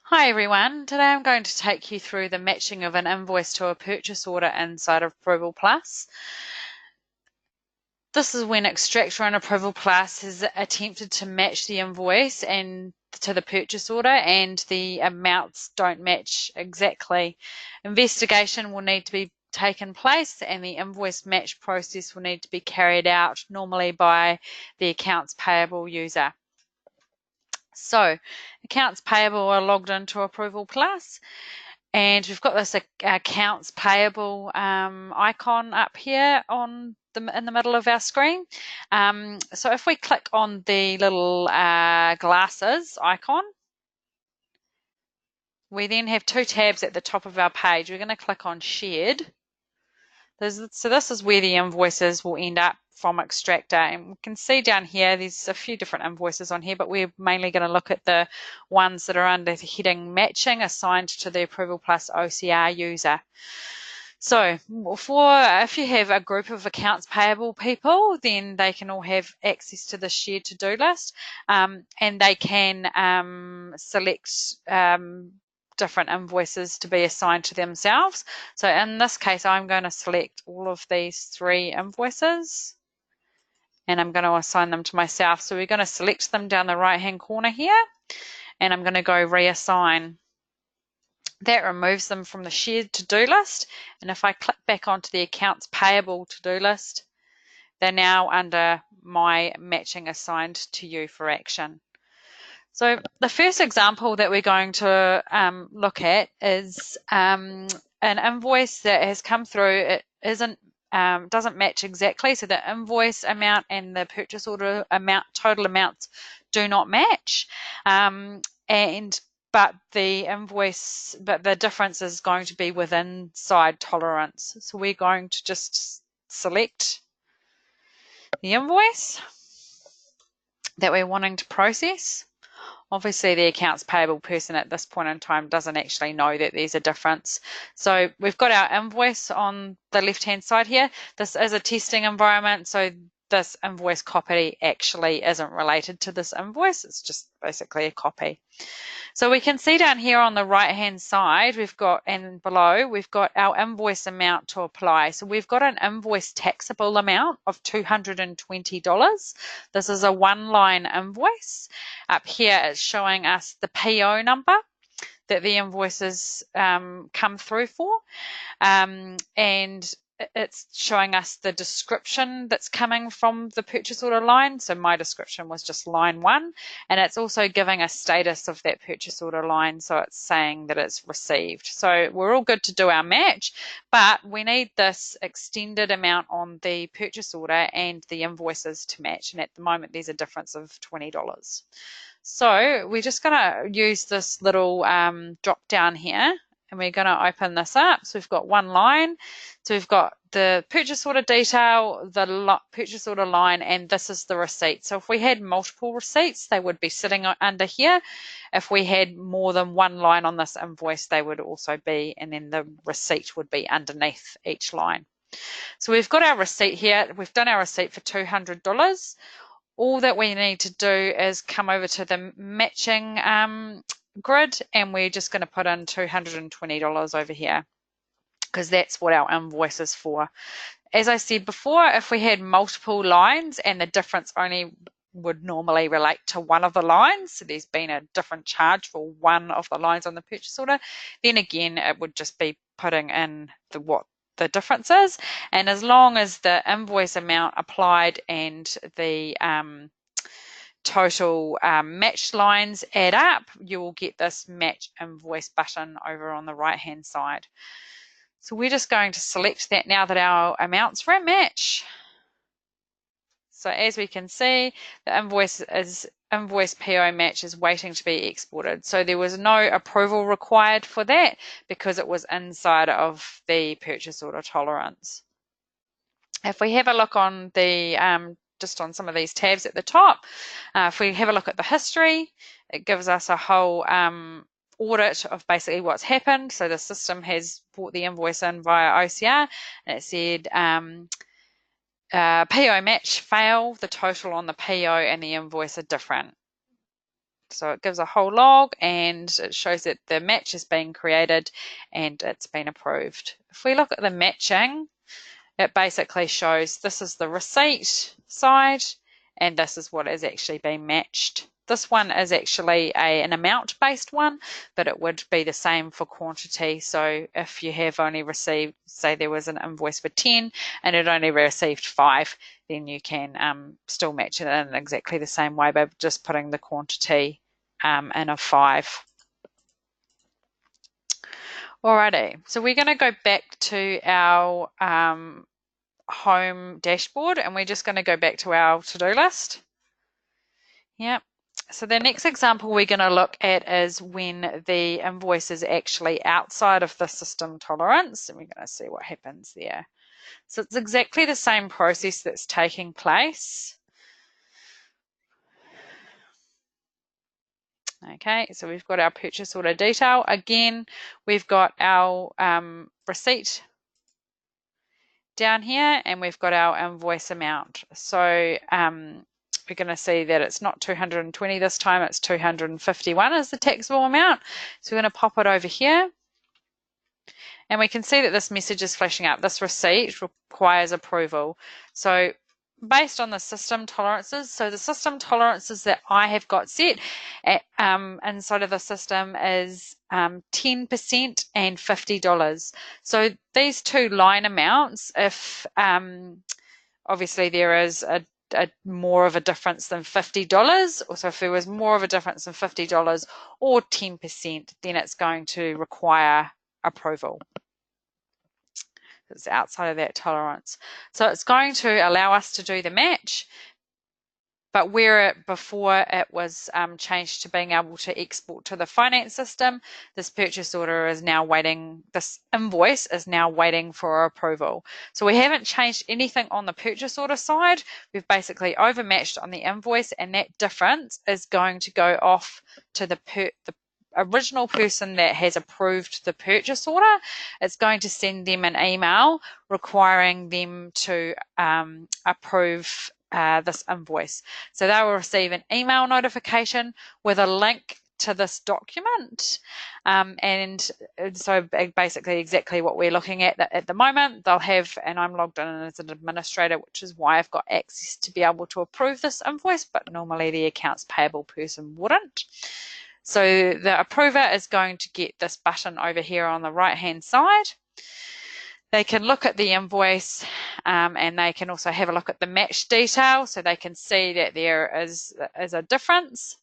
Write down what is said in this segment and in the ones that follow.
Hi everyone, today I'm going to take you through the matching of an invoice to a purchase order inside of ApprovalPlus. This is when Extractor and ApprovalPlus has attempted to match the invoice and to the purchase order and the amounts don't match exactly. Investigation will need to be taken place and the invoice match process will need to be carried out normally by the accounts payable user. So accounts payable are logged into ApprovalPlus and we've got this accounts payable icon up here in the middle of our screen. So if we click on the little glasses icon, we then have two tabs at the top of our page. We're going to click on shared. So this is where the invoices will end up from Extractor, and we can see down here there's a few different invoices on here, but we're mainly going to look at the ones that are under the heading matching assigned to the ApprovalPlus OCR user. So if you have a group of accounts payable people, then they can all have access to the shared to-do list, and they can select different invoices to be assigned to themselves. So in this case, I'm going to select all of these three invoices and I'm going to assign them to myself. So we're going to select them down the right hand corner here and I'm going to go reassign. That removes them from the shared to-do list, and if I click back onto the accounts payable to-do list, they're now under my matching assigned to you for action. So the first example that we're going to look at is an invoice that has come through. It doesn't match exactly, so the invoice amount and the purchase order amount, total amounts, do not match. But the difference is going to be within inside tolerance. So we're going to just select the invoice that we're wanting to process. Obviously, the accounts payable person at this point in time doesn't actually know that there's a difference. So we've got our invoice on the left-hand side here. This is a testing environment, so this invoice copy actually isn't related to this invoice. It's just basically a copy. So we can see down here on the right-hand side, and below, we've got our invoice amount to apply. So we've got an invoice taxable amount of $220. This is a one-line invoice. Up here, it's showing us the PO number that the invoices come through for, and it's showing us the description that's coming from the purchase order line. So my description was just line 1, and it's also giving a status of that purchase order line. So it's saying that it's received. So we're all good to do our match, but we need this extended amount on the purchase order and the invoices to match. And at the moment, there's a difference of $20. So we're just going to use this little drop down here, and we're going to open this up. So we've got one line. So we've got the purchase order detail, the purchase order line, and this is the receipt. So if we had multiple receipts, they would be sitting under here. If we had more than one line on this invoice, they would also be, and then the receipt would be underneath each line. So we've got our receipt here. We've done our receipt for $200. All that we need to do is come over to the matching grid, and we're just going to put in $220 over here because that's what our invoice is for. As I said before, if we had multiple lines and the difference only would normally relate to one of the lines, so there's been a different charge for one of the lines on the purchase order, then again it would just be putting in what the difference is, and as long as the invoice amount applied and the total match lines add up, you will get this match invoice button over on the right hand side. So we're just going to select that now that our amounts for a match. So as we can see, the invoice PO match is waiting to be exported. So there was no approval required for that because it was inside of the purchase order tolerance. If we have a look on the just on some of these tabs at the top, if we have a look at the history, it gives us a whole audit of basically what's happened. So the system has brought the invoice in via OCR, and it said PO match fail, the total on the PO and the invoice are different. So it gives a whole log and it shows that the match has been created and it's been approved. If we look at the matching, it basically shows this is the receipt side and this is what is actually being matched. This one is actually an amount-based one, but it would be the same for quantity. So if you have only received, say there was an invoice for 10 and it only received 5, then you can still match it in exactly the same way by just putting the quantity in a 5. Alrighty, so we're going to go back to our home dashboard and we're just going to go back to our to-do list. Yep. So the next example we're going to look at is when the invoice is actually outside of the system tolerance, and we're going to see what happens there. So it's exactly the same process that's taking place. Okay, so we've got our purchase order detail. Again, we've got our receipt down here and we've got our invoice amount. So we're going to see that it's not 220 this time, it's 251 is the taxable amount. So we're going to pop it over here. And we can see that this message is flashing up. This receipt requires approval. So based on the system tolerances, so the system tolerances that I have got set inside of the system is 10% and $50. So these two line amounts, if obviously there is a more of a difference than $50, or so if there was more of a difference than $50 or 10%, then it's going to require approval. It's outside of that tolerance. So it's going to allow us to do the match, but where before it was changed to being able to export to the finance system, this purchase order is now waiting, this invoice is now waiting for approval. So we haven't changed anything on the purchase order side. We've basically overmatched on the invoice, and that difference is going to go off to the original person that has approved the purchase order. It's going to send them an email requiring them to approve this invoice. So they will receive an email notification with a link to this document. And so basically exactly what we're looking at the moment. They'll have, and I'm logged in as an administrator, which is why I've got access to be able to approve this invoice, but normally the accounts payable person wouldn't. So the approver is going to get this button over here on the right hand side. They can look at the invoice and they can also have a look at the match detail, so they can see that there is a difference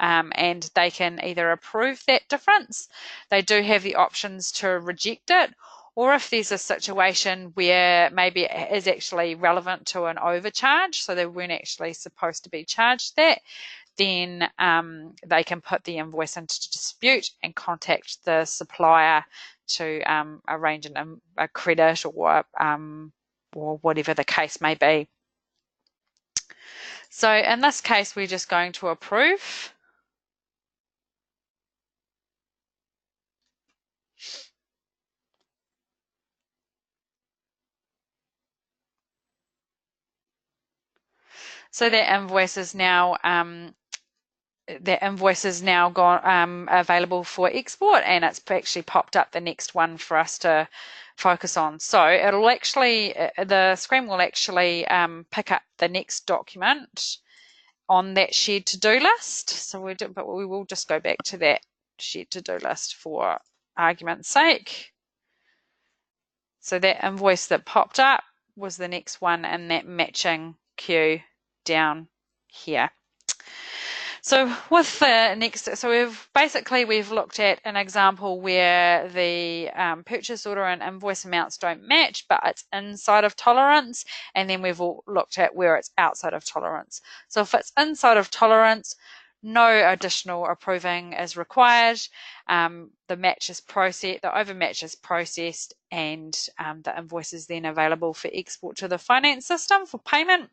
and they can either approve that difference. They do have the options to reject it, or if there's a situation where maybe it is actually relevant to an overcharge, so they weren't actually supposed to be charged that, then they can put the invoice into dispute and contact the supplier to arrange a credit or whatever the case may be. So in this case, we're just going to approve. So that invoice is now gone available for export, and it's actually popped up the next one for us to focus on. So it'll actually, the screen will actually pick up the next document on that shared to-do list. So but we will just go back to that shared to-do list for argument's sake. So that invoice that popped up was the next one in that matching queue down here. So with the next, so we've looked at an example where the purchase order and invoice amounts don't match, but it's inside of tolerance, and then we've looked at where it's outside of tolerance. So if it's inside of tolerance, no additional approving is required. The match is processed, the overmatch is processed, and the invoice is then available for export to the finance system for payment.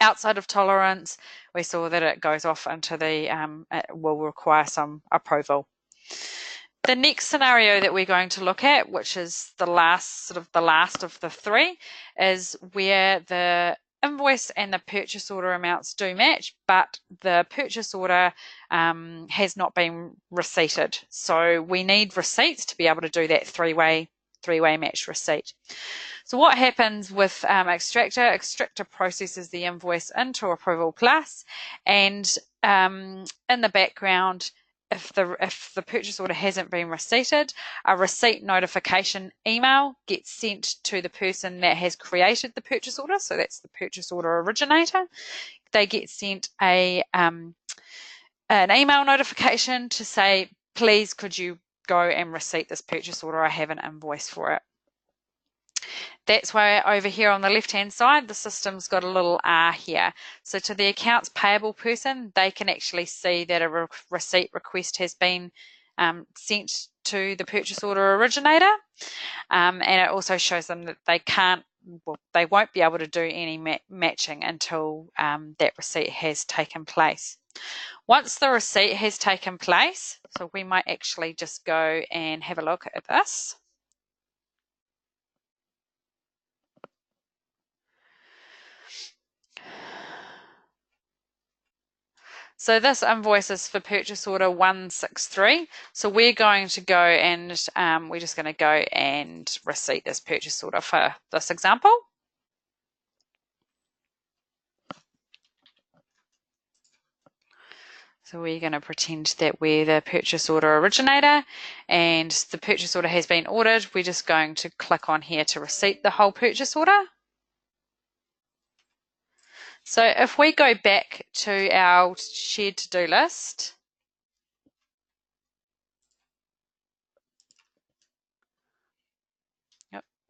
Outside of tolerance, we saw that it goes off into the, it will require some approval. The next scenario that we're going to look at, which is the last of the three, is where the invoice and the purchase order amounts do match, but the purchase order has not been receipted. So we need receipts to be able to do that three-way match receipt. So what happens with Extractor? Extractor processes the invoice into ApprovalPlus, and in the background, if the purchase order hasn't been receipted, a receipt notification email gets sent to the person that has created the purchase order. So that's the purchase order originator. They get sent an email notification to say, please, could you go and receipt this purchase order? I have an invoice for it. That's why over here on the left-hand side, the system's got a little R here. So to the accounts payable person, they can actually see that a receipt request has been sent to the purchase order originator. And it also shows them that they won't be able to do any matching until that receipt has taken place. Once the receipt has taken place, so we might actually just go and have a look at this. So this invoice is for purchase order 163. So we're going to go and we're just going to go and receipt this purchase order for this example. So we're going to pretend that we're the purchase order originator and the purchase order has been ordered. We're just going to click on here to receipt the whole purchase order. So if we go back to our shared to-do list,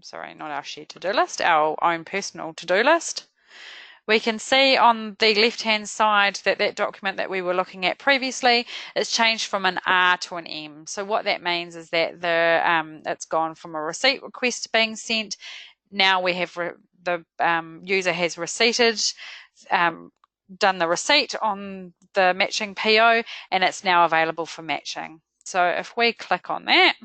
sorry, not our shared to-do list, our own personal to-do list, we can see on the left-hand side that that document that we were looking at previously is changed from an R to an M. So what that means is that it's gone from a receipt request being sent. Now we have the user has receipted, done the receipt on the matching PO, and it's now available for matching. So if we click on that,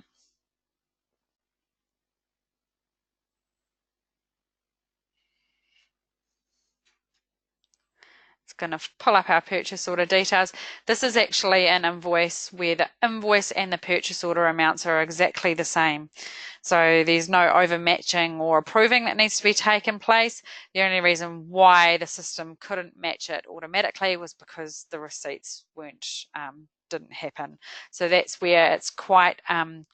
it's going to pull up our purchase order details. This is actually an invoice where the invoice and the purchase order amounts are exactly the same. So there's no overmatching or approving that needs to be taken place. The only reason why the system couldn't match it automatically was because the receipts didn't happen. So that's where it's quite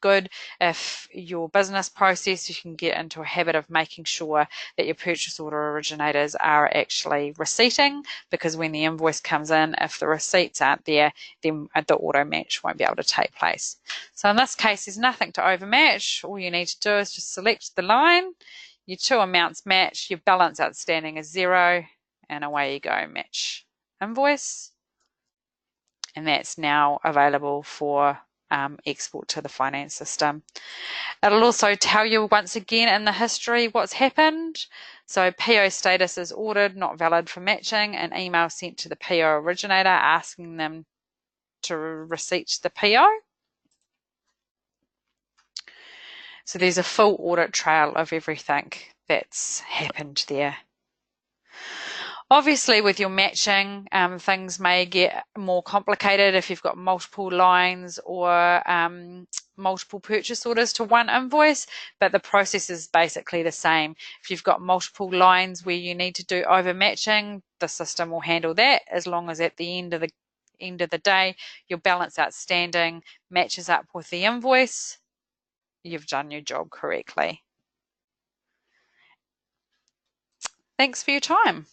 good if your business process, you can get into a habit of making sure that your purchase order originators are actually receipting, because when the invoice comes in, if the receipts aren't there, then the auto match won't be able to take place. So in this case, there's nothing to overmatch. All you need to do is just select the line, your two amounts match, your balance outstanding is 0, and away you go, match invoice. And that's now available for export to the finance system. It'll also tell you once again in the history what's happened. So PO status is ordered, not valid for matching, an email sent to the PO originator asking them to receipt the PO. So there's a full audit trail of everything that's happened there. Obviously, with your matching, things may get more complicated if you've got multiple lines or multiple purchase orders to one invoice, but the process is basically the same. If you've got multiple lines where you need to do overmatching, the system will handle that, as long as at the end of the day, your balance outstanding matches up with the invoice. You've done your job correctly. Thanks for your time.